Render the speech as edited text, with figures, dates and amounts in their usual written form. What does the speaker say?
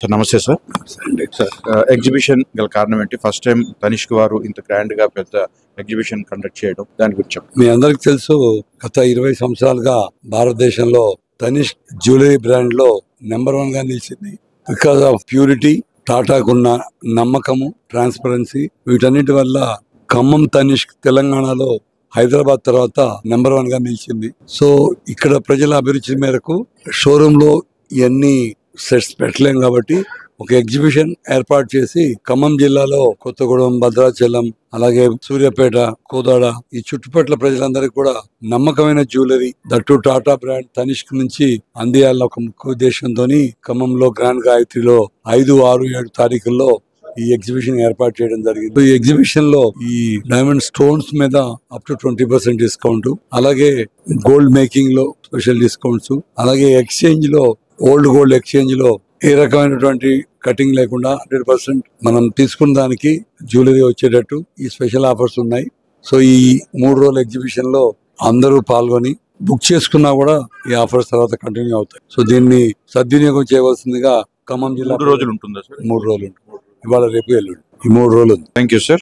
Sir నమస్తే sir. Sir exhibition గల కారణం ఏంటి? ఫస్ట్ టైం తనిష్క్ వారు ఇంత గ్రాండ్ గా పెద్ద ఎగ్జిబిషన్ కండక్ట్ చేయడం, దాని గురించి మీ అందరికి తెలుసు, గత 20 సంవత్సరాలుగా భారతదేశంలో తనిష్క్ జ్యువెలరీ బ్రాండ్ లో నెంబర్ 1 గా నిలిచింది. బికాస్ ఆఫ్ ప్యూరిటీ, టాటాకున్న నమ్మకము, ట్రాన్స్పరెన్సీ, వీటన్నిటి వల్ల ఖమ్మం తనిష్క్ తెలంగాణలో హైదరాబాద్ తర్వాత నెంబర్ 1 గా నిలిచింది. సో ఇక్కడ ప్రజల అభిరుచి మేరకు షోరూమ్ లో ఇవన్నీ సెట్స్ పెట్టలేం కాబట్టి ఒక ఎగ్జిబిషన్ ఏర్పాటు చేసి ఖమ్మం జిల్లాలో కొత్తగూడెం, భద్రాచలం, అలాగే సూర్యాపేట, కోదాడ ఈ చుట్టుపక్కల ప్రజలందరికీ కూడా నమ్మకమైన jewellery, that Tata brand Tanishq నుంచి అందియాలన్న ఒక ముఖ్య ఉద్దేశంతో ఖమ్మంలో గ్రాండ్ గాయత్రిలో 5, 6, 7 తారీఖుల్లో ఈ ఎగ్జిబిషన్ ఏర్పాటు చేయడం జరిగింది. ఈ ఎగ్జిబిషన్ లో ఈ డైమండ్ స్టోన్స్ మీద అప్ టు 20% డిస్కౌంట్, అలాగే గోల్డ్ మేకింగ్ లో స్పెషల్ డిస్కౌంట్స్, అలాగే ఎక్స్చేంజ్ లో ఓల్డ్ గోల్డ్ ఎక్స్చేంజ్ లో ఏ రకమైనటువంటి కటింగ్ లేకుండా 100% మనం తీసుకున్న దానికి జ్యువెలరీ వచ్చేటట్టు ఈ స్పెషల్ ఆఫర్స్ ఉన్నాయి. సో ఈ 3 రోజుల ఎగ్జిబిషన్ లో అందరూ పాల్గొని బుక్ చేసుకున్నా కూడా ఈ ఆఫర్స్ తర్వాత కంటిన్యూ అవుతాయి. సో దీన్ని సద్వినియోగం చేయవలసిందిగా ఖమ్మం జిల్లా 3 రోజులు ఉంటుందా సార్? 3 రోజులు ఉంటుంది. ఇవాళ, రేపు, ఎల్లుండి ఈ 3 రోజులు ఉంది. Thank you sir.